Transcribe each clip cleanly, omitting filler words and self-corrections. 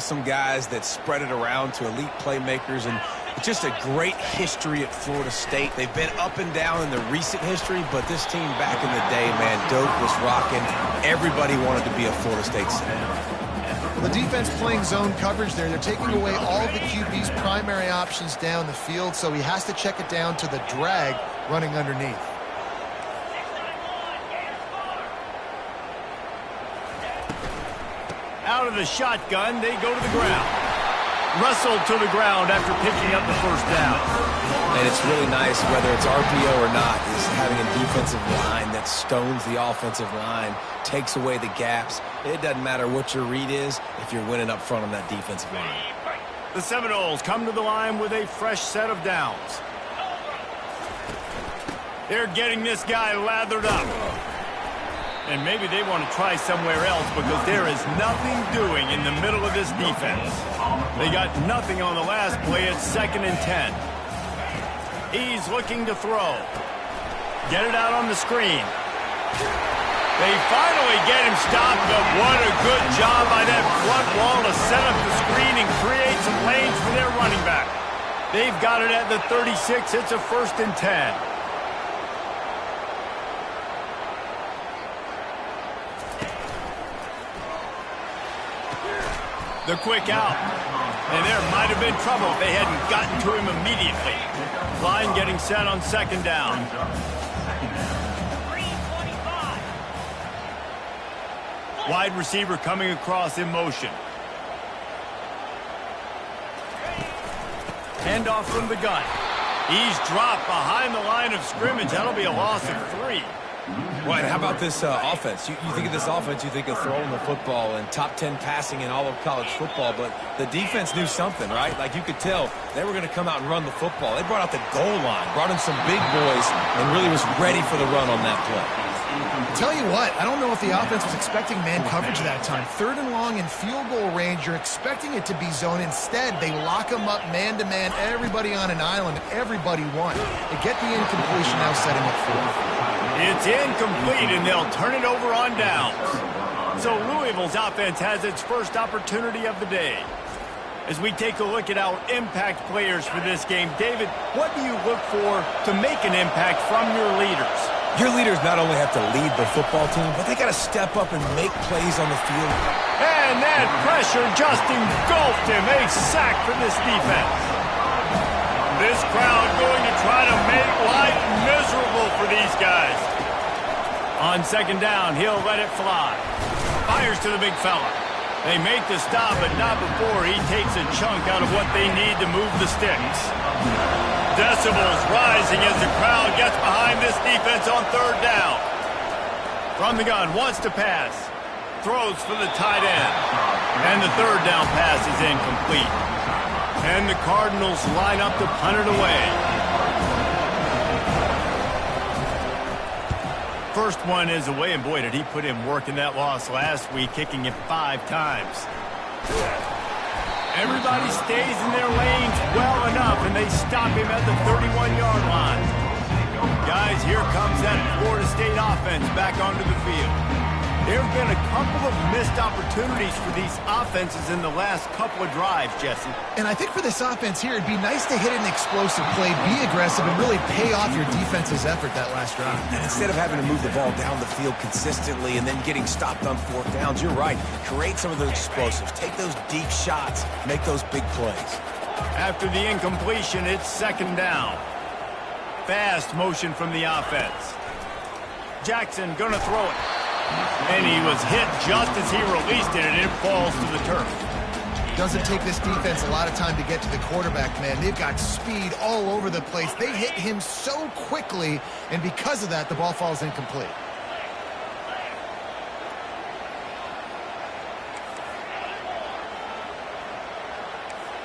some guys that spread it around to elite playmakers, and it's just a great history at Florida State. They've been up and down in the recent history, but this team back in the day, man, Doak was rocking. Everybody wanted to be a Florida State center. Well, the defense playing zone coverage there. They're taking away all the QB's primary options down the field, so he has to check it down to the drag running underneath. Out of the shotgun, they go to the ground. Wrestled to the ground after picking up the first down. And it's really nice, whether it's RPO or not, is having a defensive line that stones the offensive line, takes away the gaps. It doesn't matter what your read is if you're winning up front on that defensive line. The Seminoles come to the line with a fresh set of downs. They're getting this guy lathered up. And maybe they want to try somewhere else because there is nothing doing in the middle of this defense. They got nothing on the last play. It's 2nd and 10. He's looking to throw. Get it out on the screen. They finally get him stopped, but what a good job by that front wall to set up the screen and create some lanes for their running back. They've got it at the 36. It's a 1st and 10. The quick out. And there might have been trouble if they hadn't gotten to him immediately. Line getting set on 2nd down. Wide receiver coming across in motion. Handoff from the gun. He's dropped behind the line of scrimmage. That'll be a loss of 3. Well, and how about this offense? You think of this offense, you think of throwing the football and top 10 passing in all of college football, but the defense knew something, right? Like you could tell they were going to come out and run the football. They brought out the goal line, brought in some big boys, and really was ready for the run on that play. Tell you what, I don't know if the offense was expecting man coverage that time. 3rd and long in field goal range, you're expecting it to be zone. Instead, they lock them up man-to-man, everybody on an island, everybody won. They get the incompletion now setting up 4th. It's incomplete, and they'll turn it over on downs. So Louisville's offense has its first opportunity of the day. As we take a look at our impact players for this game, David, what do you look for to make an impact from your leaders? Your leaders not only have to lead the football team, but they got to step up and make plays on the field. And that pressure just engulfed him. A sack for this defense. This crowd going to try to make life miserable for these guys. On 2nd down, he'll let it fly. Fires to the big fella. They make the stop, but not before he takes a chunk out of what they need to move the sticks. Decibels rising as the crowd gets behind this defense on 3rd down. From the gun, wants to pass. Throws for the tight end. And the 3rd down pass is incomplete. And the Cardinals line up to punt it away. First one is away, and boy, did he put in work in that loss last week, kicking it 5 times. Everybody stays in their lanes well enough, and they stop him at the 31-yard line. Guys, here comes that Florida State offense back onto the field. There have been a couple of missed opportunities for these offenses in the last couple of drives, Jesse. And I think for this offense here, it'd be nice to hit an explosive play, be aggressive, and really pay off your defense's effort that last drive. And instead of having to move the ball down the field consistently and then getting stopped on 4th downs, you're right. Create some of those explosives. Take those deep shots. Make those big plays. After the incompletion, it's 2nd down. Fast motion from the offense. Jackson gonna throw it. And he was hit just as he released it, and it falls to the turf. Doesn't take this defense a lot of time to get to the quarterback, man. They've got speed all over the place. They hit him so quickly, and because of that, the ball falls incomplete.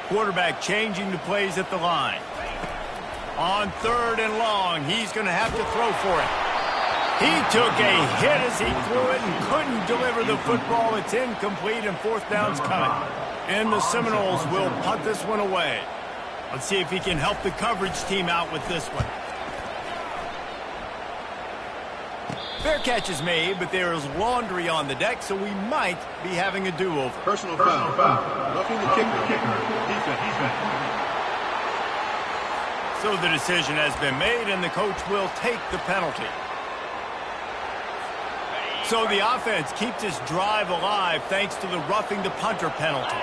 Quarterback changing the plays at the line. On 3rd and long, he's going to have to throw for it. He took a hit as he threw it and couldn't deliver the football. It's incomplete, and 4th down's coming. And the Seminoles will punt this one away. Let's see if he can help the coverage team out with this one. Fair catch is made, but there is laundry on the deck, so we might be having a do-over. Personal foul. Roughing the kicker. Defense. So the decision has been made, and the coach will take the penalty. So the offense keeps this drive alive thanks to the roughing the punter penalty.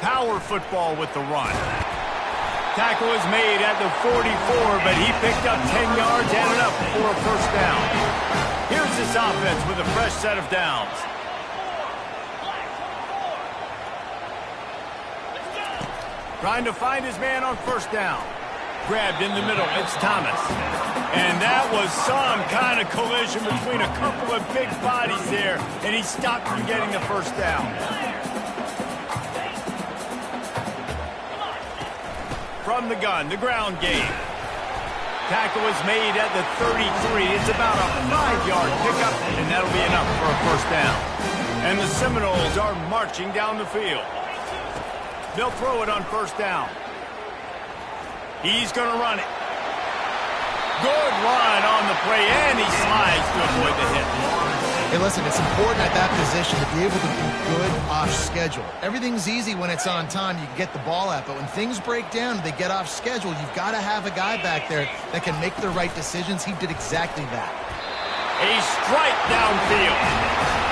Power football with the run. Tackle is made at the 44, but he picked up 10 yards and enough for a first down. Here's this offense with a fresh set of downs. Trying to find his man on first down. Grabbed in the middle, it's Thomas. And that was some kind of collision between a couple of big bodies there, and he stopped from getting the first down. From the gun, the ground game. Tackle is made at the 33. It's about a 5-yard pickup, and that'll be enough for a first down. And the Seminoles are marching down the field. They'll throw it on first down. He's going to run it. Good run on the play, and he slides to avoid the hit. Hey, listen, it's important at that position to be able to be good off schedule. Everything's easy when it's on time. You can get the ball out, but when things break down, they get off schedule. You've got to have a guy back there that can make the right decisions. He did exactly that. A strike downfield.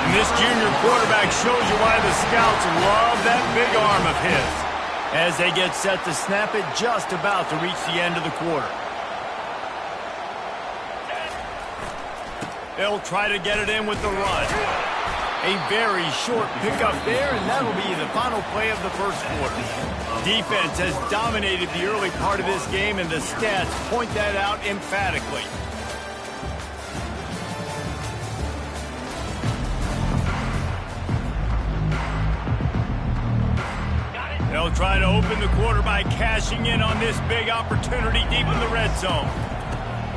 And this junior quarterback shows you why the scouts love that big arm of his. As they get set to snap it, just about to reach the end of the quarter. They'll try to get it in with the run. A very short pickup there, and that'll be the final play of the first quarter. Defense has dominated the early part of this game, and the stats point that out emphatically. They'll try to open the quarter by cashing in on this big opportunity deep in the red zone.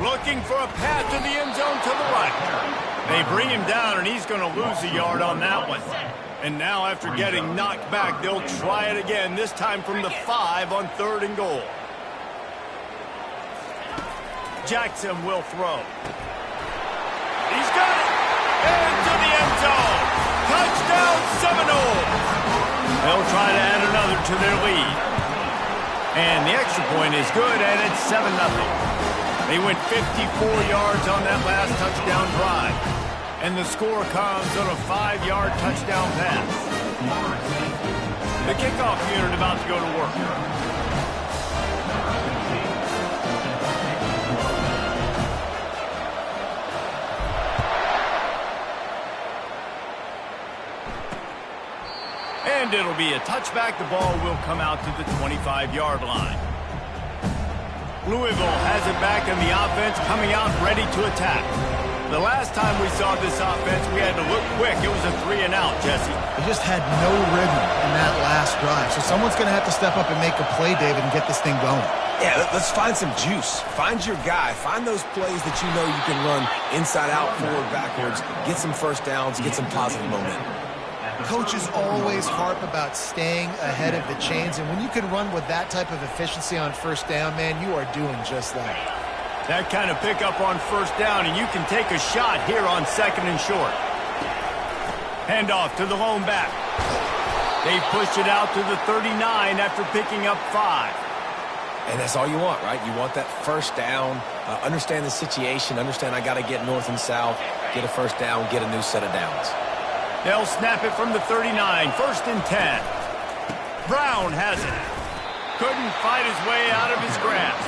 Looking for a path to the end zone to the right. They bring him down, and he's going to lose a yard on that one. And now, after getting knocked back, they'll try it again, this time from the 5 on 3rd and goal. Jackson will throw. He's got it! Into the end zone! Touchdown, Seminoles! They'll try to add another to their lead. And the extra point is good, and it's 7-0. They went 54 yards on that last touchdown drive. And the score comes on a 5-yard touchdown pass. The kickoff unit about to go to work. And it'll be a touchback. The ball will come out to the 25-yard line. Louisville has it back, and the offense coming out ready to attack. The last time we saw this offense, we had to look quick. It was a 3-and-out, Jesse. They just had no rhythm in that last drive. So someone's going to have to step up and make a play, David, and get this thing going. Yeah, let's find some juice. Find your guy. Find those plays that you know you can run inside out, forward, backwards. Get some first downs. Get some positive momentum. Coaches always harp about staying ahead of the chains, and when you can run with that type of efficiency on first down, man, you are doing just that. That kind of pickup on first down, and you can take a shot here on 2nd and short. Handoff to the lone back. They pushed it out to the 39 after picking up 5. And that's all you want, right? You want that first down, understand the situation, understand I got to get north and south, get a first down, get a new set of downs. They'll snap it from the 39, 1st and 10. Brown has it. Couldn't fight his way out of his grasp.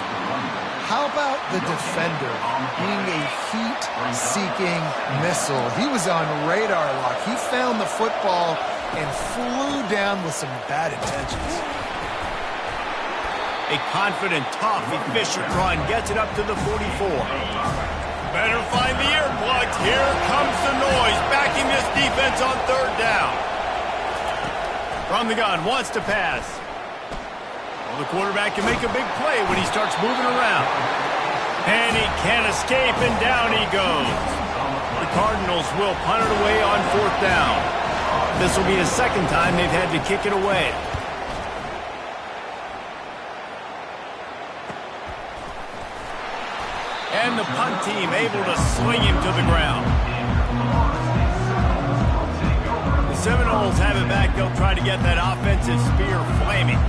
How about the defender being a heat-seeking missile? He was on radar lock. He found the football and flew down with some bad intentions. A confident, tough, efficient run gets it up to the 44. Better find the earplugs. Here comes the noise, backing this defense on 3rd down. From the gun, wants to pass. Well, the quarterback can make a big play when he starts moving around. And he can't escape, and down he goes. The Cardinals will punt it away on 4th down. This will be the 2nd time they've had to kick it away. And the punt team able to sling him to the ground. The Seminoles have it back. They'll try to get that offensive spear flaming.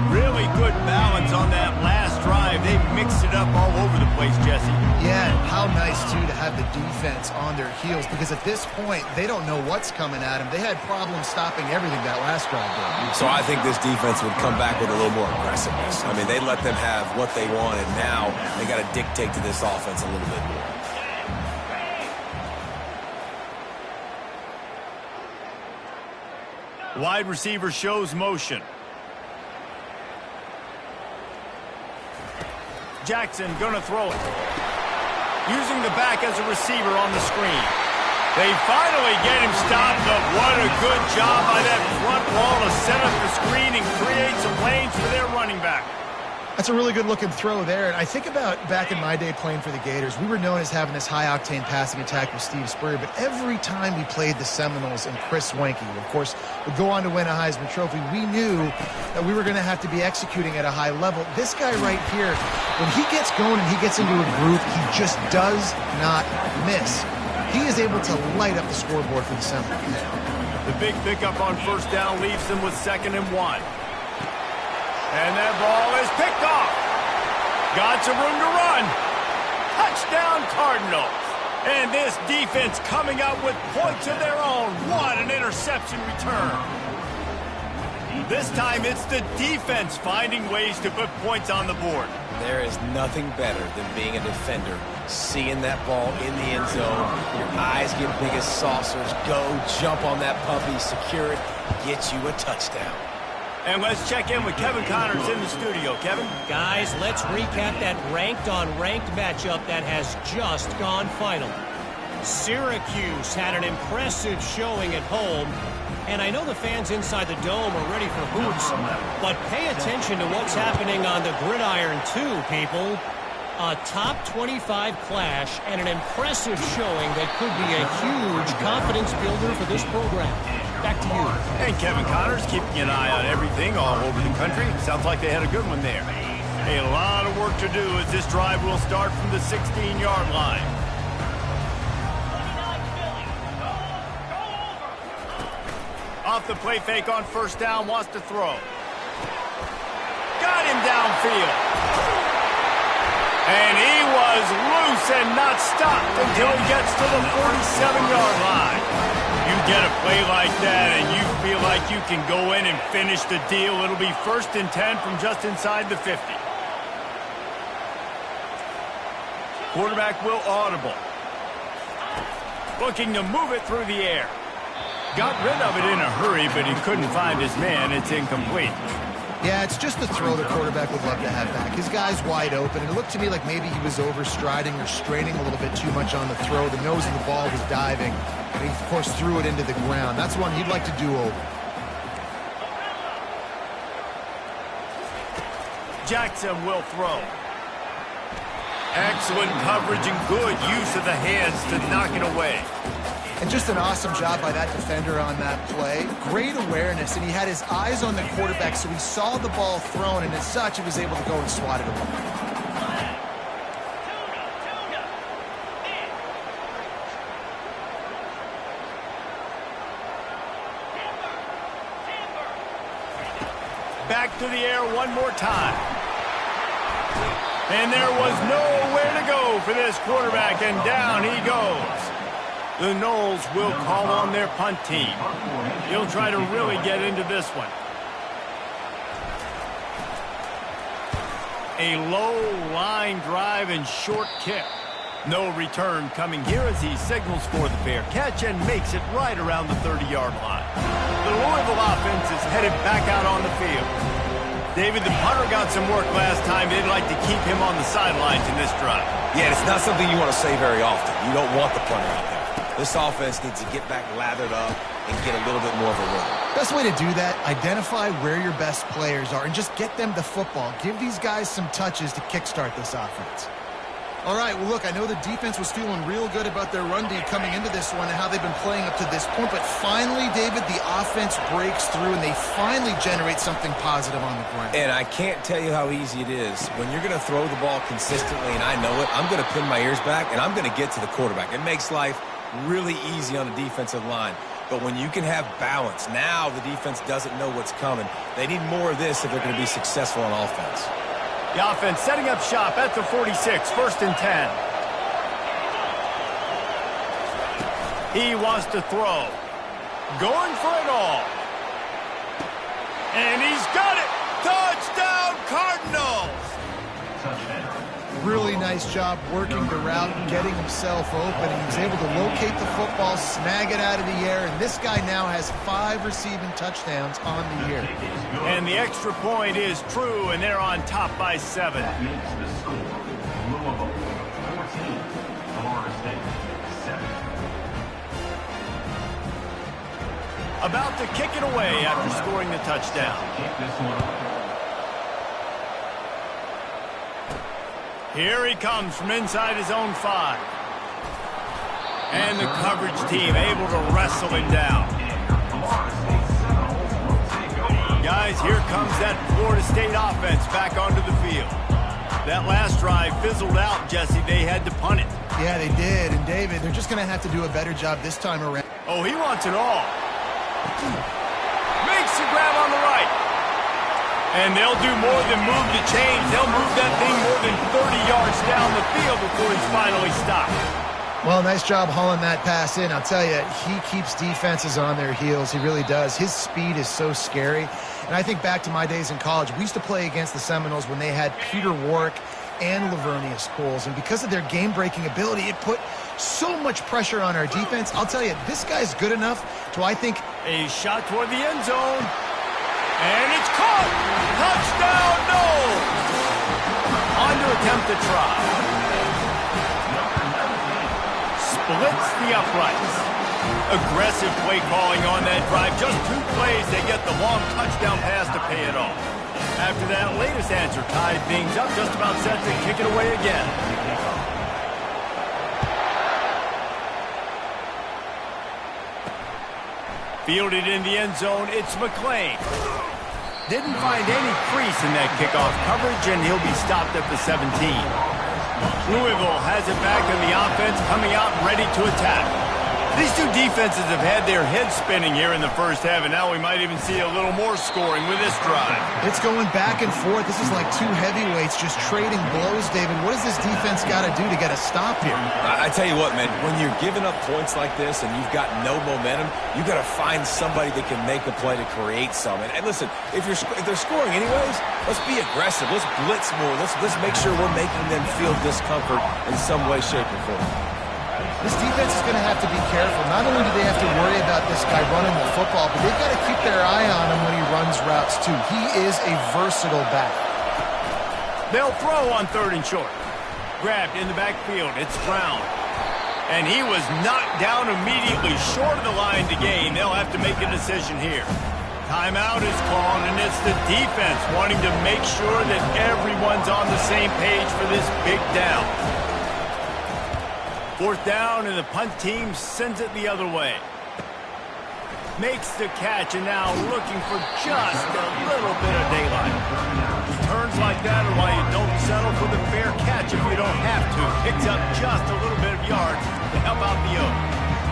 Really good balance on that last drive. They mixed it up all over the place, Jesse. Yeah, and how nice, too, to have the defense on their heels, because at this point, they don't know what's coming at them. They had problems stopping everything that last drive did. So I think this defense would come back with a little more aggressiveness. I mean, they let them have what they wanted. Now they got to dictate to this offense a little bit more. Wide receiver shows motion. Jackson gonna throw it. Using the back as a receiver on the screen. They finally get him stopped, but what a good job by that front wall to set up the screen and create some lanes for their running back. That's a really good-looking throw there. And I think about back in my day playing for the Gators, we were known as having this high-octane passing attack with Steve Spurrier, but every time we played the Seminoles and Chris Weinke, who, of course, would go on to win a Heisman Trophy, we knew that we were going to have to be executing at a high level. This guy right here, when he gets going and he gets into a groove, he just does not miss. He is able to light up the scoreboard for the Seminoles. The big pickup on first down leaves them with 2nd and 1. And that ball is picked off. Got some room to run. Touchdown, Cardinals. And this defense coming up with points of their own. What an interception return. This time it's the defense finding ways to put points on the board. There is nothing better than being a defender, seeing that ball in the end zone. Your eyes get big as saucers. Go, jump on that puppy, secure it, get you a touchdown. And let's check in with Kevin Connors in the studio. Kevin? Guys, let's recap that ranked-on-ranked matchup that has just gone final. Syracuse had an impressive showing at home, and I know the fans inside the dome are ready for hoops, but pay attention to what's happening on the gridiron too, people. A top 25 clash and an impressive showing that could be a huge confidence builder for this program. Back to you. And Kevin Connors keeping an eye on everything all over the country. Sounds like they had a good one there. A lot of work to do as this drive will start from the 16-yard line. Off the play fake on first down, wants to throw. Got him downfield. And he was loose and not stopped until he gets to the 47-yard line. You get a play like that and you feel like you can go in and finish the deal. It'll be 1st and 10 from just inside the 50. Quarterback will audible. Looking to move it through the air. Got rid of it in a hurry, but he couldn't find his man. It's incomplete. Yeah, it's just the throw the quarterback would love to have back. His guy's wide open, and it looked to me like maybe he was overstriding or straining a little bit too much on the throw. The nose of the ball was diving, and he, of course, threw it into the ground. That's one he'd like to do over. Jackson will throw. Excellent coverage and good use of the hands to knock it away. And just an awesome job by that defender on that play. Great awareness, and he had his eyes on the quarterback, so he saw the ball thrown, and as such, he was able to go and swat it away. Back to the air one more time. And there was nowhere to go for this quarterback, and down he goes. The Noles will call on their punt team. He'll try to really get into this one. A low line drive and short kick. No return coming here as he signals for the fair catch and makes it right around the 30-yard line. The Louisville offense is headed back out on the field. David, the punter got some work last time. They'd like to keep him on the sidelines in this drive. Yeah, it's not something you want to say very often. You don't want the punter out there. This offense needs to get back lathered up and get a little bit more of a rhythm. Best way to do that, identify where your best players are and just get them the football. Give these guys some touches to kickstart this offense. All right, well, look, I know the defense was feeling real good about their run D coming into this one and how they've been playing up to this point, but finally, David, the offense breaks through and they finally generate something positive on the ground. And I can't tell you how easy it is. When you're going to throw the ball consistently, and I know it, I'm going to pin my ears back, and I'm going to get to the quarterback. It makes life really easy on the defensive line. But when you can have balance, now the defense doesn't know what's coming. They need more of this if they're going to be successful on offense. The offense setting up shop at the 46, 1st and 10. He wants to throw. Going for it all. And he's got it. Touchdown, Cardinals. Really nice job working the route and getting himself open. And he was able to locate the football, snag it out of the air, and this guy now has 5 receiving touchdowns on the year. And the extra point is true, and they're on top by 7. That makes the score Louisville 14, Florida State 7. About to kick it away after scoring the touchdown. Kick this one away. Here he comes from inside his own 5. And the coverage team able to wrestle him down. Guys, here comes that Florida State offense back onto the field. That last drive fizzled out, Jesse. They had to punt it. Yeah, they did. And, David, they're just going to have to do a better job this time around. Oh, he wants it all. Makes the grab on the right. And they'll do more than move the chains. They'll move that thing more than 30 yards down the field before he's finally stopped. Well, nice job hauling that pass in. I'll tell you, he keeps defenses on their heels. He really does. His speed is so scary. And I think back to my days in college. We used to play against the Seminoles when they had Peter Warrick and Lavernius Coles. And because of their game-breaking ability, it put so much pressure on our defense. I'll tell you, this guy's good enough to, I think... A shot toward the end zone. And it's caught! Touchdown, no! On to attempt to try. Splits the uprights. Aggressive play calling on that drive. Just 2 plays, they get the long touchdown pass to pay it off. After that latest answer tied things up, just about set to kick it away again. Fielded in the end zone, it's McClain. Didn't find any crease in that kickoff coverage, and he'll be stopped at the 17. Louisville has it back in the offense, coming out ready to attack. These two defenses have had their heads spinning here in the first half, and now we might even see a little more scoring with this drive. It's going back and forth. This is like 2 heavyweights just trading blows, David. What does this defense got to do to get a stop here? I tell you what, man, when you're giving up points like this and you've got no momentum, you got to find somebody that can make a play to create some. And listen, if they're scoring anyways, let's be aggressive. Let's blitz more. Let's make sure we're making them feel discomfort in some way, shape, or form. This defense is going to have to be careful. Not only do they have to worry about this guy running the football, but they've got to keep their eye on him when he runs routes, too. He is a versatile back. They'll throw on 3rd and short. Grabbed in the backfield. It's Brown. And he was knocked down immediately short of the line to gain. They'll have to make a decision here. Timeout is called, and it's the defense wanting to make sure that everyone's on the same page for this big down. 4th down, and the punt team sends it the other way. Makes the catch, and now looking for just a little bit of daylight. Returns like that are why you don't settle for the fair catch if you don't have to. Picks up just a little bit of yards to help out the Oaks.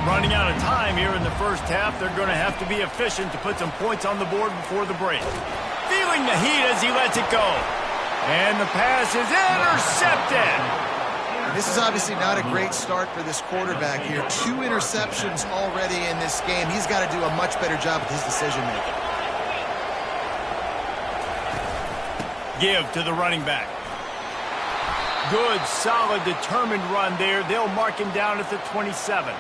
Running out of time here in the first half, they're going to have to be efficient to put some points on the board before the break. Feeling the heat as he lets it go. And the pass is intercepted. This is obviously not a great start for this quarterback here. 2 interceptions already in this game. He's got to do a much better job with his decision-making. Give to the running back. Good, solid, determined run there. They'll mark him down at the 27.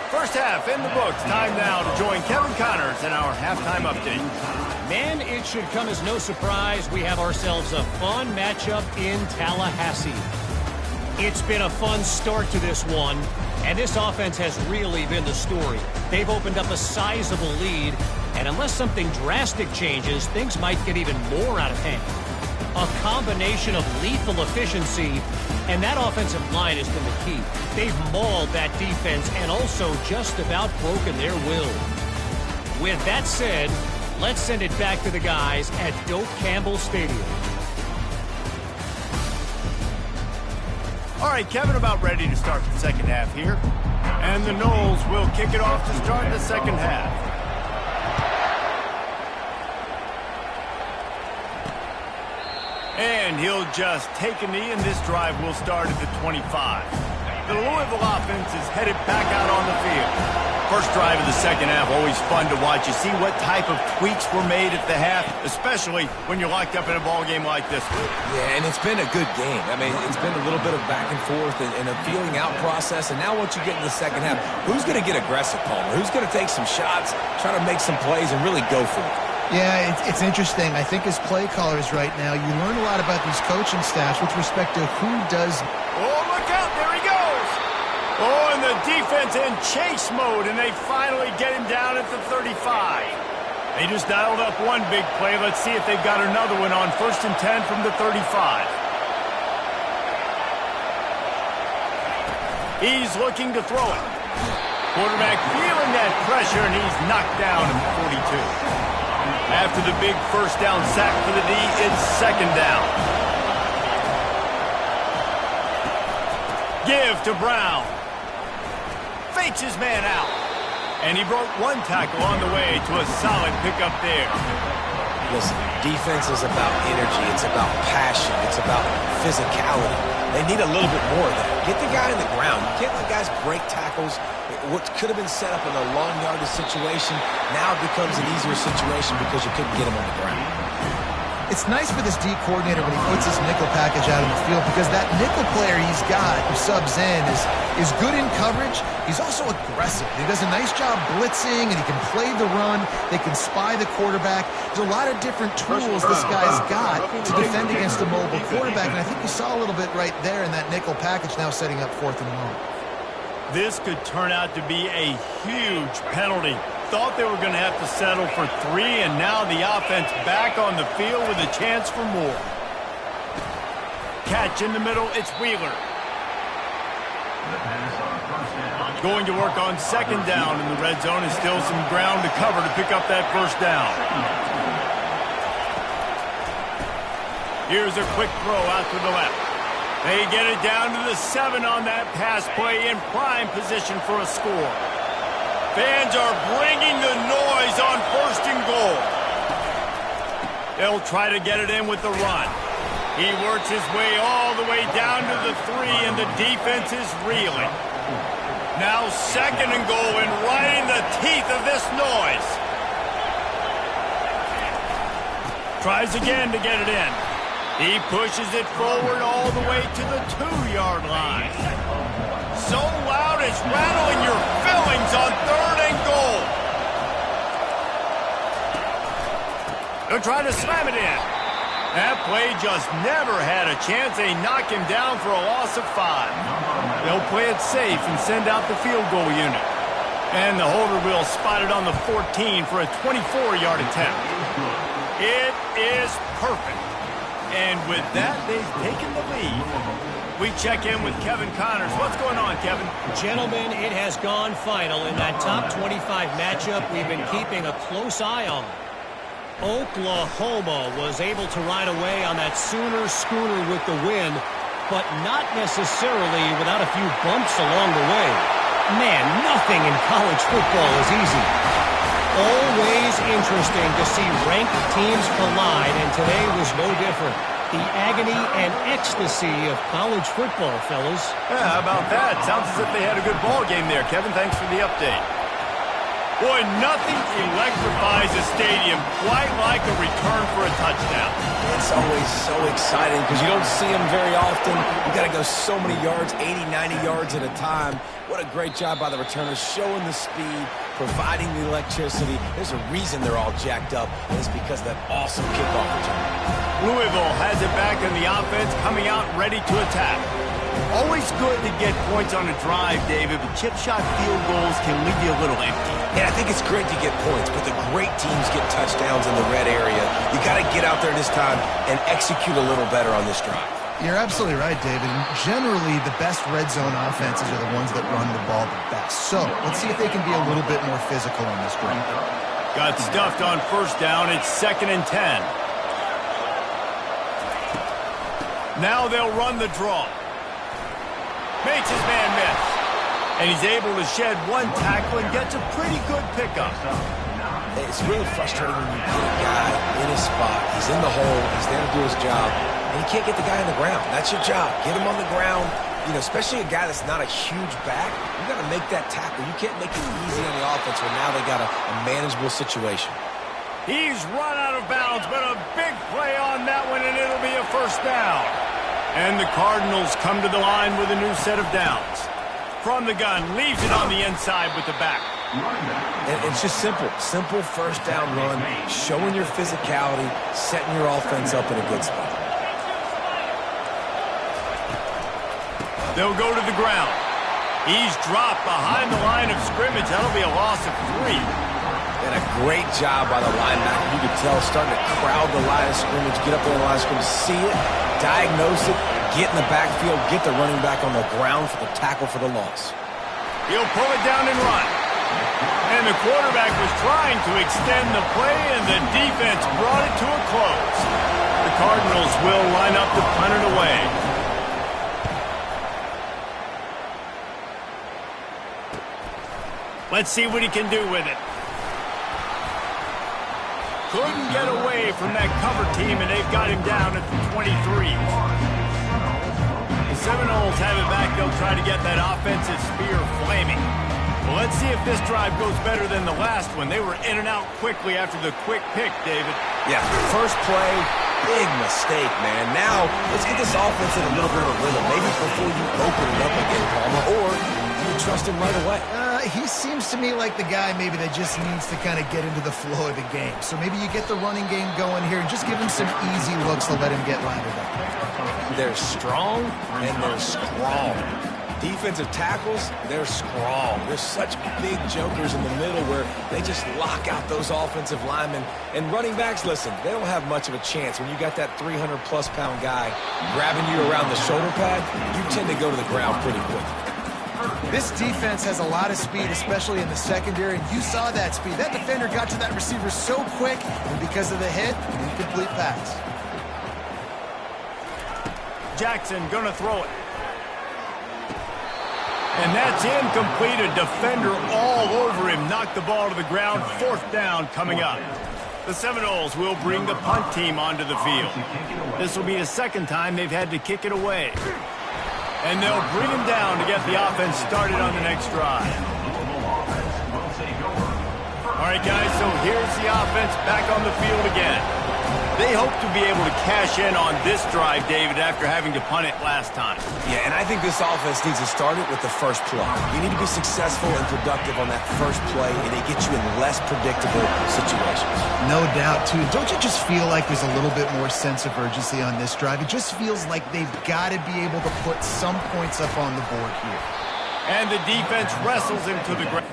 First half in the books. Time now to join Kevin Connors in our halftime update. Man, it should come as no surprise we have ourselves a fun matchup in Tallahassee. It's been a fun start to this one, and this offense has really been the story. They've opened up a sizable lead, and unless something drastic changes, things might get even more out of hand. A combination of lethal efficiency, and that offensive line has been the key. They've mauled that defense and also just about broken their will. With that said, let's send it back to the guys at Doak Campbell Stadium. All right, Kevin, about ready to start the second half here. And the Noles will kick it off to start the second half. And he'll just take a knee, and this drive will start at the 25. The Louisville offense is headed back out on the field. First drive of the second half, always fun to watch. You see what type of tweaks were made at the half, especially when you're locked up in a ball game like this one. Yeah, and it's been a good game. I mean, it's been a little bit of back and forth and a feeling out process. And now once you get in the second half, who's going to get aggressive, Palmer? Who's going to take some shots, try to make some plays, and really go for it? Yeah, it's interesting. I think as play callers right now, you learn a lot about these coaching staffs with respect to who does. Oh, look out. There he goes. Oh, and the defense in chase mode, and they finally get him down at the 35. They just dialed up one big play. Let's see if they've got another one on 1st and 10 from the 35. He's looking to throw it. Quarterback feeling that pressure, and he's knocked down at the 42. After the big first down sack for the D, it's second down. Give to Brown. Fakes his man out. And he broke one tackle on the way to a solid pickup there. Listen, defense is about energy. It's about passion. It's about physicality. They need a little bit more of that. Get the guy in the ground. You can't let guys break tackles. What could have been set up in a long yardage situation now becomes an easier situation because you couldn't get him on the ground. It's nice for this D coordinator when he puts his nickel package out in the field because that nickel player he's got who subs in is good in coverage. He's also aggressive. He does a nice job blitzing, and he can play the run. They can spy the quarterback. There's a lot of different tools this guy's got to defend against a mobile quarterback, and I think we saw a little bit right there in that nickel package now setting up 4th and long. This could turn out to be a huge penalty. Thought they were going to have to settle for 3, and now the offense back on the field with a chance for more. Catch in the middle, it's Wheeler. Going to work on second down in the red zone, and still some ground to cover to pick up that first down. Here's a quick throw out to the left. They get it down to the 7 on that pass play, in prime position for a score. Fans are bringing the noise on 1st and goal. They'll try to get it in with the run. He works his way all the way down to the 3, and the defense is reeling. Now 2nd and goal, and right in the teeth of this noise. Tries again to get it in. He pushes it forward all the way to the 2-yard line. So loud it's rattling your fillings on 3rd and goal. They'll try to slam it in. That play just never had a chance. They knock him down for a loss of 5. They'll play it safe and send out the field goal unit. And the holder will spot it on the 14 for a 24-yard attempt. It is perfect. And with that, they've taken the lead. We check in with Kevin Connors. What's going on, Kevin? Gentlemen, it has gone final in that top 25 matchup we've been keeping a close eye on. Oklahoma was able to ride away on that Sooner schooner with the win, but not necessarily without a few bumps along the way. Man, nothing in college football is easy. Always interesting to see ranked teams collide, and today was no different. The agony and ecstasy of college football, fellas. Yeah, how about that? Sounds as if they had a good ball game there. Kevin, thanks for the update. Boy, nothing electrifies a stadium quite like a return for a touchdown. It's always so exciting because you don't see them very often. You got to go so many yards, 80, 90 yards at a time. What a great job by the returners, showing the speed, providing the electricity. There's a reason they're all jacked up, and it's because of that awesome kickoff return. Louisville has it back in the offense, coming out ready to attack. Always good to get points on a drive, David, but chip shot field goals can leave you a little empty. Yeah, I think it's great to get points, but the great teams get touchdowns in the red area. You got to get out there this time and execute a little better on this drive. You're absolutely right, David. Generally, the best red zone offenses are the ones that run the ball the best. So let's see if they can be a little bit more physical on this drive. Got stuffed on first down. It's 2nd and 10. Now they'll run the draw. Makes his man miss. And he's able to shed one tackle and gets a pretty good pickup. It's really frustrating when you get a guy in his spot. He's in the hole. He's there to do his job. And you can't get the guy on the ground. That's your job. Get him on the ground. You know, especially a guy that's not a huge back. You got to make that tackle. You can't make it easy on the offense when now they got a manageable situation. He's run out of bounds, but a big play on that one, and it'll be a first down. And the Cardinals come to the line with a new set of downs. From the gun, leaves it on the inside with the back. And it's just simple. Simple first down run, showing your physicality, setting your offense up in a good spot. They'll go to the ground. He's dropped behind the line of scrimmage. That'll be a loss of 3. And a great job by the linebacker. You could tell starting to crowd the line of scrimmage, get up there in the line of scrimmage, see it, diagnose it, get in the backfield, get the running back on the ground for the tackle for the loss. He'll pull it down and run. And the quarterback was trying to extend the play, and the defense brought it to a close. The Cardinals will line up to punt it away. Let's see what he can do with it. Couldn't get away from that cover team, and they've got him down at the 23. The Seminoles have it back. They'll try to get that offensive spear flaming. Well, let's see if this drive goes better than the last one. They were in and out quickly after the quick pick, David. Yeah, first play, big mistake, man. Now, let's get this offense in a little bit of a rhythm. Maybe before you open it up again, Palmer, or you trust him right away. He seems to me like the guy maybe that just needs to kind of get into the flow of the game. So maybe you get the running game going here and just give him some easy looks to let him get lined up. They're strong and they're strong. Defensive tackles, they're strong. There's such big jokers in the middle where they just lock out those offensive linemen. And running backs, listen, they don't have much of a chance. When you got that 300-plus pound guy grabbing you around the shoulder pad, you tend to go to the ground pretty quick. This defense has a lot of speed, especially in the secondary, and you saw that speed. That defender got to that receiver so quick, and because of the hit, incomplete pass. Jackson gonna throw it. And that's incomplete. A defender all over him. Knocked the ball to the ground. 4th down coming up. The Seminoles will bring the punt team onto the field. This will be the 2nd time they've had to kick it away. And they'll bring him down to get the offense started on the next drive. All right, guys, so here's the offense back on the field again. They hope to be able to cash in on this drive, David, after having to punt it last time. Yeah, and I think this offense needs to start it with the first play. You need to be successful and productive on that first play, and it gets you in less predictable situations. No doubt, too. Don't you just feel like there's a little bit more sense of urgency on this drive? It just feels like they've got to be able to put some points up on the board here. And the defense wrestles him to the ground.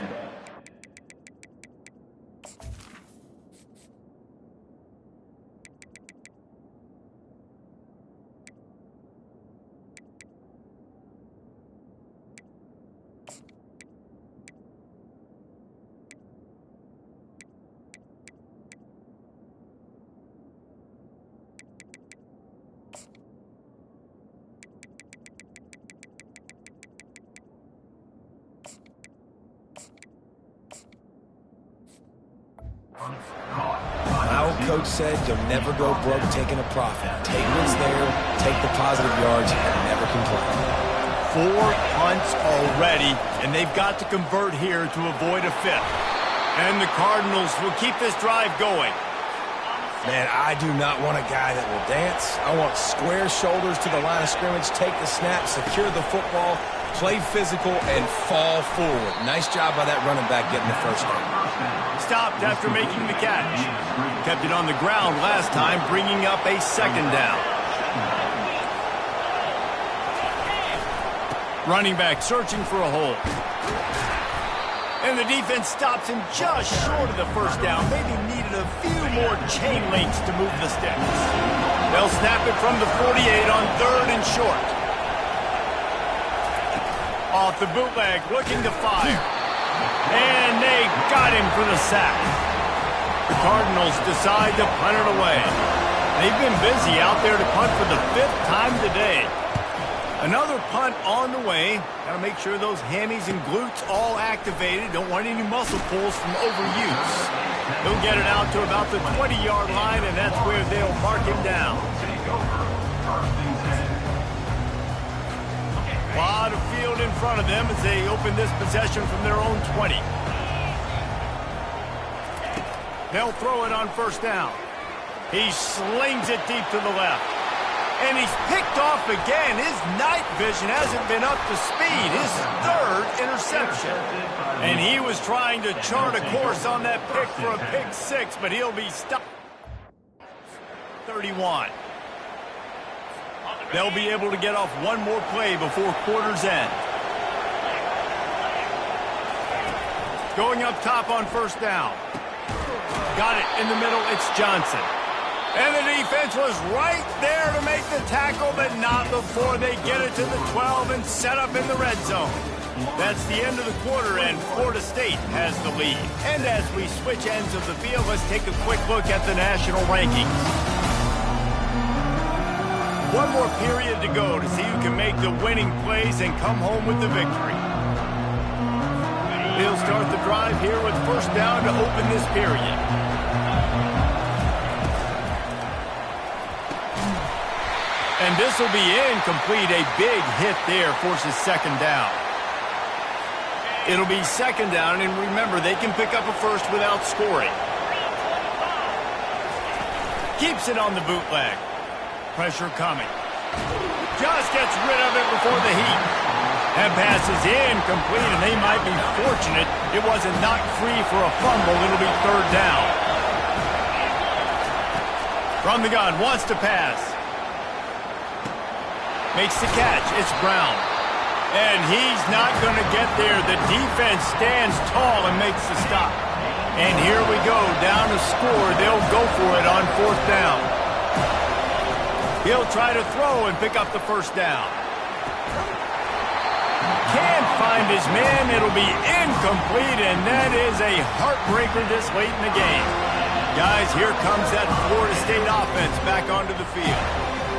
My old coach said you'll never go broke taking a profit. Take what's there, take the positive yards, and never complain. 4 punts already, and they've got to convert here to avoid a 5th. And the Cardinals will keep this drive going. Man, I do not want a guy that will dance. I want square shoulders to the line of scrimmage, take the snap, secure the football, play physical, and fall forward. Nice job by that running back getting the first down. Stopped after making the catch. Kept it on the ground last time, bringing up a 2nd down. Running back searching for a hole. And the defense stops him just short of the first down. Maybe needed a few more chain links to move the sticks. They'll snap it from the 48 on 3rd and short. Off the bootleg, looking to fire. And they got him for the sack. The Cardinals decide to punt it away. They've been busy out there to punt for the 5th time today. Another punt on the way. Got to make sure those hammies and glutes all activated. Don't want any muscle pulls from overuse. He'll get it out to about the 20-yard line, and that's where they'll mark him down. A lot of field in front of them as they open this possession from their own 20. They'll throw it on 1st down. He slings it deep to the left. And he's picked off again. His night vision hasn't been up to speed. His 3rd interception. And he was trying to chart a course on that pick for a pick 6, but he'll be stopped. 31. They'll be able to get off one more play before quarter's end. Going up top on 1st down. Got it in the middle. It's Johnson. And the defense was right there to make the tackle, but not before they get it to the 12 and set up in the red zone. That's the end of the quarter, and Florida State has the lead. And as we switch ends of the field, let's take a quick look at the national rankings. One more period to go to see who can make the winning plays and come home with the victory. He'll start the drive here with 1st down to open this period. And this will be incomplete. A big hit there forces 2nd down. It'll be 2nd down, and remember, they can pick up a 1st without scoring. Keeps it on the bootleg. Pressure coming. Just gets rid of it before the heat. That pass is incomplete, and they might be fortunate it wasn't knocked free for a fumble. It'll be 3rd down. From the gun, wants to pass. Makes the catch. It's Brown. And he's not going to get there. The defense stands tall and makes the stop. And here we go. Down to score. They'll go for it on 4th down. He'll try to throw and pick up the 1st down. Can't find his man. It'll be incomplete, and that is a heartbreaker this late in the game. Guys, here comes that Florida State offense back onto the field.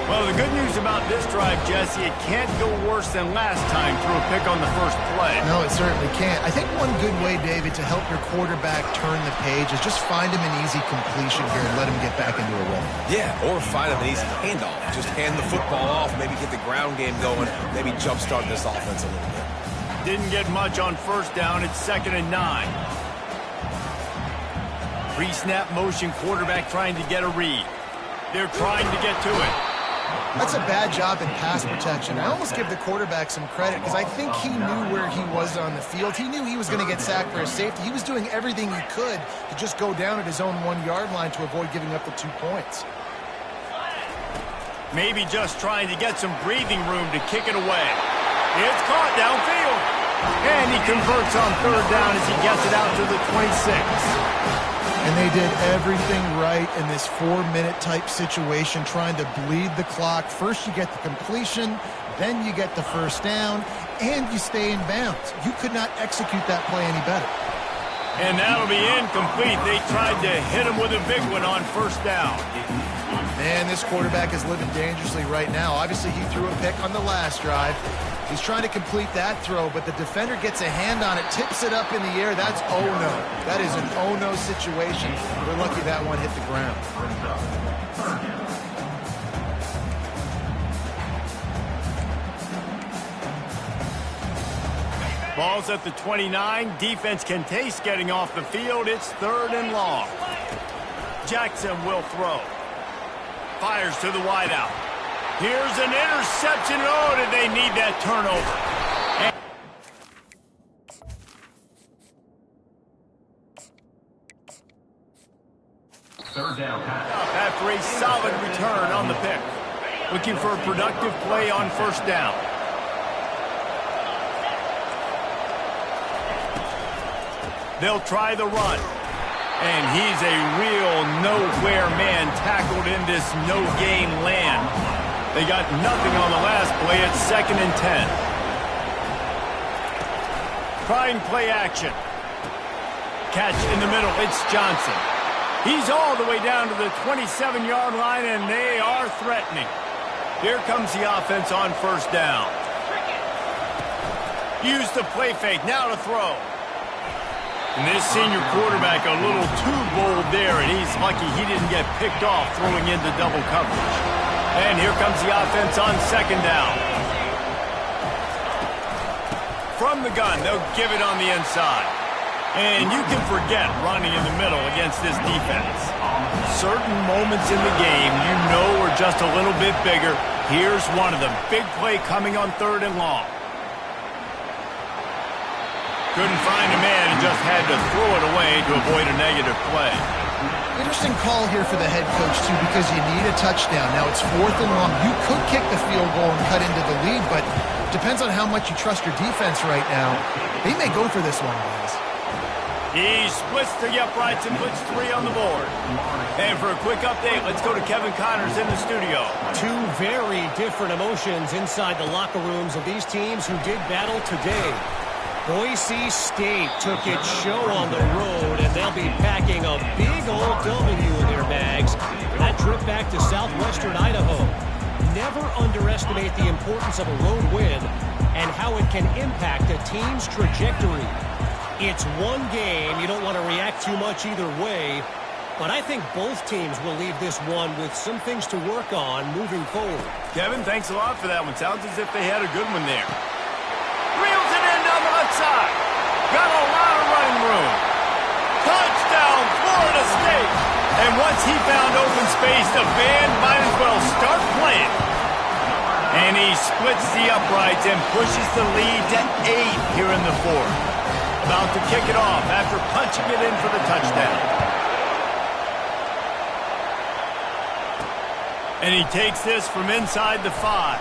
Well, the good news about this drive, Jesse, it can't go worse than last time through a pick on the 1st play. No, it certainly can't. I think one good way, David, to help your quarterback turn the page is just find him an easy completion here and let him get back into a rhythm. Yeah, or find him an easy handoff. Just hand the football off, maybe get the ground game going, maybe jumpstart this offense a little bit. Didn't get much on 1st down. It's 2nd and 9. Pre-snap motion, quarterback trying to get a read. They're trying to get to it. That's a bad job in pass protection. I almost give the quarterback some credit because I think he knew where he was on the field. He knew he was going to get sacked for his safety. He was doing everything he could to just go down at his own 1-yard line to avoid giving up the 2 points. Maybe just trying to get some breathing room to kick it away. It's caught downfield. And he converts on 3rd down as he gets it out to the 26. And they did everything right in this 4-minute type situation, trying to bleed the clock. First you get the completion, then you get the 1st down, and you stay in bounds. You could not execute that play any better. And that'll be incomplete. They tried to hit him with a big one on 1st down. Man, this quarterback is living dangerously right now. Obviously, he threw a pick on the last drive. He's trying to complete that throw, but the defender gets a hand on it, tips it up in the air. That's oh-no. That is an oh-no situation. We're lucky that one hit the ground. Ball's at the 29. Defense can taste getting off the field. It's 3rd and long. Jackson will throw. Fires to the wideout. Here's an interception. Oh, did they need that turnover? Third down pass. After a solid return on the pick. Looking for a productive play on 1st down. They'll try the run. And he's a real nowhere man tackled in this no-game land. They got nothing on the last play. It's 2nd and 10. Trying play action. Catch in the middle. It's Johnson. He's all the way down to the 27-yard line, and they are threatening. Here comes the offense on 1st down. Use the play fake. Now to throw. And this senior quarterback a little too bold there, and he's lucky he didn't get picked off throwing into double coverage. And here comes the offense on 2nd down. From the gun, they'll give it on the inside. And you can forget running in the middle against this defense. Certain moments in the game you know are just a little bit bigger. Here's one of them. Big play coming on 3rd and long. Couldn't find a man and just had to throw it away to avoid a negative play. Interesting call here for the head coach, too, because you need a touchdown. Now it's 4th and long. You could kick the field goal and cut into the lead, but depends on how much you trust your defense right now. They may go for this one, guys. He splits the uprights and puts 3 on the board. And for a quick update, let's go to Kevin Connors in the studio. Two very different emotions inside the locker rooms of these teams who did battle today. Boise State took its show on the road, and they'll be packing a big old W in their bags for that trip back to southwestern Idaho. Never underestimate the importance of a road win and how it can impact a team's trajectory. It's one game. You don't want to react too much either way, but I think both teams will leave this one with some things to work on moving forward. Kevin, thanks a lot for that one. Sounds as if they had a good one there. Reels it in down the left side. Got a lot of running room. Touchdown, Florida State. And once he found open space, the band might as well start playing. And he splits the uprights and pushes the lead to 8 here in the 4th. About to kick it off after punching it in for the touchdown. And he takes this from inside the 5.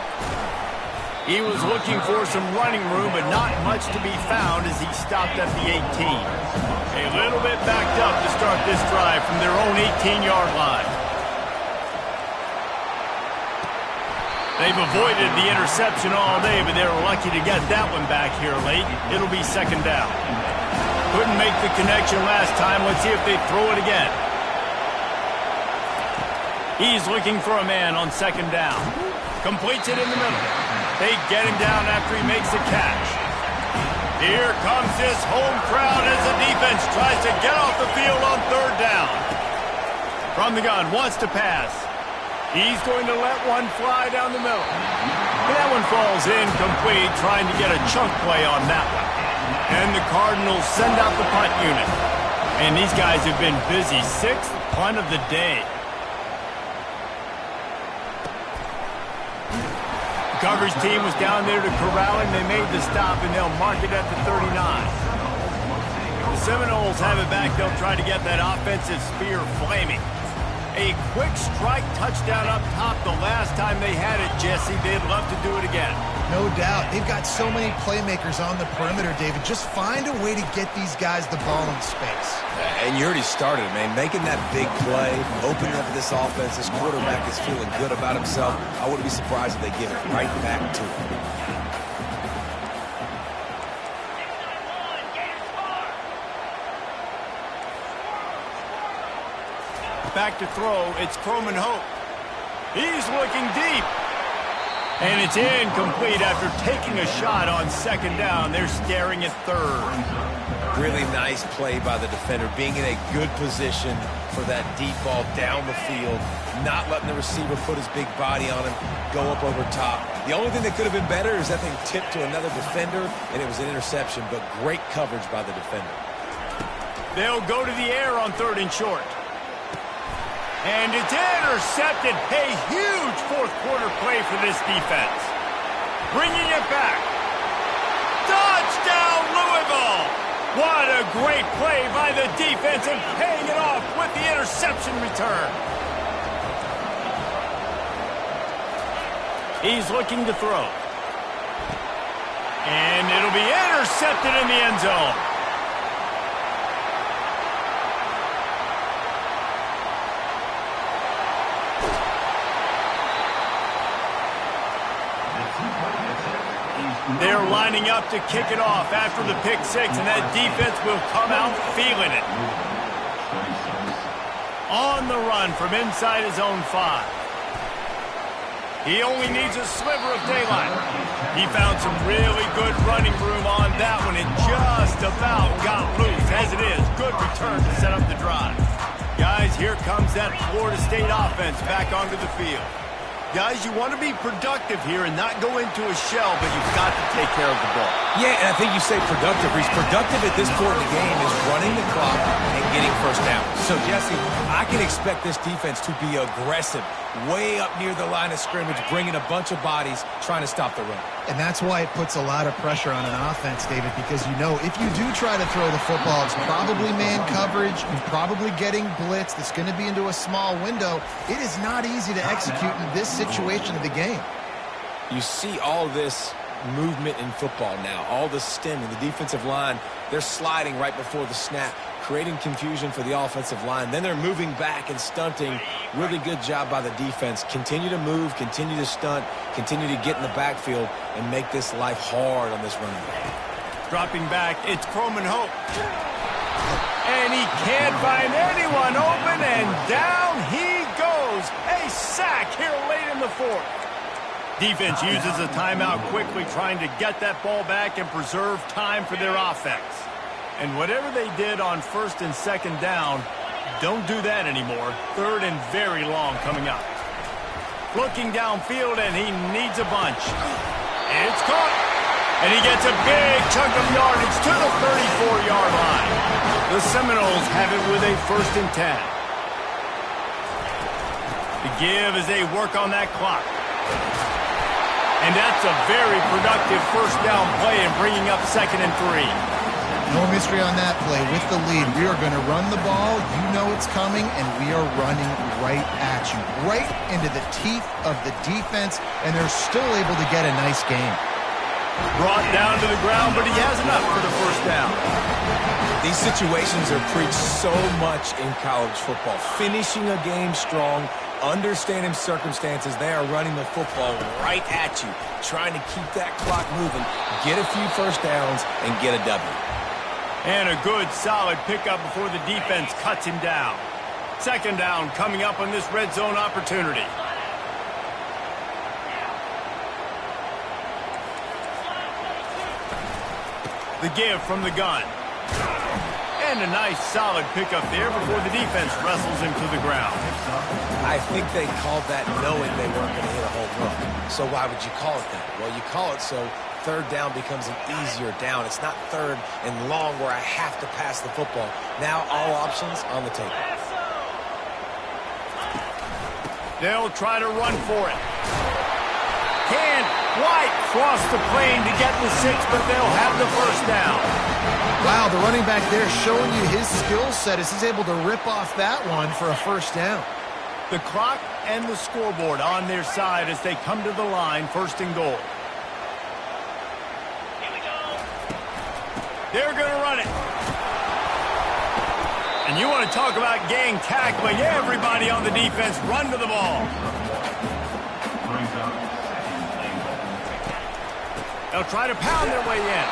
He was looking for some running room, but not much to be found as he stopped at the 18. A little bit backed up to start this drive from their own 18-yard line. They've avoided the interception all day, but they were lucky to get that one back here late. It'll be 2nd down. Couldn't make the connection last time. Let's see if they throw it again. He's looking for a man on 2nd down. Completes it in the middle. They get him down after he makes a catch. Here comes this home crowd as the defense tries to get off the field on 3rd down. From the gun, wants to pass. He's going to let one fly down the middle. That one falls incomplete, trying to get a chunk play on that one. And the Cardinals send out the punt unit. And these guys have been busy. 6th punt of the day. The coverage team was down there to corral him. They made the stop, and they'll mark it at the 39. The Seminoles have it back. They'll try to get that offensive spear flaming. A quick strike touchdown up top the last time they had it, Jesse. They'd love to do it again. No doubt. They've got so many playmakers on the perimeter, David. Just find a way to get these guys the ball in space. And you already started, man. Making that big play, opening up this offense. This quarterback is feeling good about himself. I wouldn't be surprised if they give it right back to him. Back to throw, it's Croman Hope. He's looking deep. And it's incomplete after taking a shot on 2nd down. They're staring at 3rd. Really nice play by the defender, being in a good position for that deep ball down the field, not letting the receiver put his big body on him, go up over top. The only thing that could have been better is that thing tipped to another defender, and it was an interception, but great coverage by the defender. They'll go to the air on 3rd and short. And it's intercepted. A huge 4th quarter play for this defense. Bringing it back. Touchdown, Louisville! What a great play by the defense and paying it off with the interception return. He's looking to throw. And it'll be intercepted in the end zone. They're lining up to kick it off after the pick six, and that defense will come out feeling it. On the run from inside his own 5. He only needs a sliver of daylight. He found some really good running room on that one and just about got loose. As it is, good return to set up the drive. Guys, here comes that Florida State offense back onto the field. Guys, you want to be productive here and not go into a shell, but you've got to take care of the ball. Yeah, and I think you say productive. He's productive at this point in the game is running the clock and getting first down. So, Jesse, I can expect this defense to be aggressive, way up near the line of scrimmage, bringing a bunch of bodies, trying to stop the run. And that's why it puts a lot of pressure on an offense, David, because you know if you do try to throw the football, it's probably man coverage, you're probably getting blitzed, it's going to be into a small window. It is not easy to execute in this situation of the game. You see all this movement in football now, all the stemming, the defensive line, they're sliding right before the snap, creating confusion for the offensive line. Then they're moving back and stunting. Really good job by the defense. Continue to move, continue to stunt, continue to get in the backfield and make this life hard on this running back. Dropping back, it's Croman Hope. And he can't find anyone open, and down he goes. A sack here late in the fourth. Defense uses a timeout quickly, trying to get that ball back and preserve time for their offense. And whatever they did on first and second down, don't do that anymore. Third and very long coming up. Looking downfield, and he needs a bunch. It's caught. And he gets a big chunk of yardage to the 34-yard line. The Seminoles have it with a 1st and 10. The give as they work on that clock. And that's a very productive first down play and bringing up 2nd and 3. No mystery on that play. With the lead, we are going to run the ball. You know it's coming, and we are running right at you, right into the teeth of the defense, and they're still able to get a nice game. Brought down to the ground, but he has enough for the first down. These situations are preached so much in college football. Finishing a game strong, understanding circumstances. They are running the football right at you, trying to keep that clock moving, get a few first downs, and get a W. And a good, solid pickup before the defense cuts him down. 2nd down coming up on this red zone opportunity. The give from the gun. And a nice, solid pickup there before the defense wrestles him to the ground. I think they called that knowing they weren't going to hit a home run. So why would you call it that? Well, you call it so 3rd down becomes an easier down. It's not 3rd and long where I have to pass the football. Now all options on the table. They'll try to run for it. Can White cross the plane to get the 6, but they'll have the first down. Wow, the running back there showing you his skill set as he's able to rip off that one for a first down. The clock and the scoreboard on their side as they come to the line, 1st and goal. They're going to run it. And you want to talk about gang tackling. Everybody on the defense run to the ball. They'll try to pound their way in.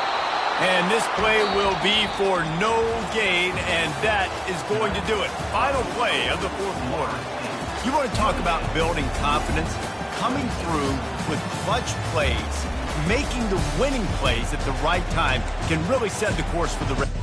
And this play will be for no gain, and that is going to do it. Final play of the 4th quarter. You want to talk about building confidence? Coming through with clutch plays, making the winning plays at the right time can really set the course for the rest.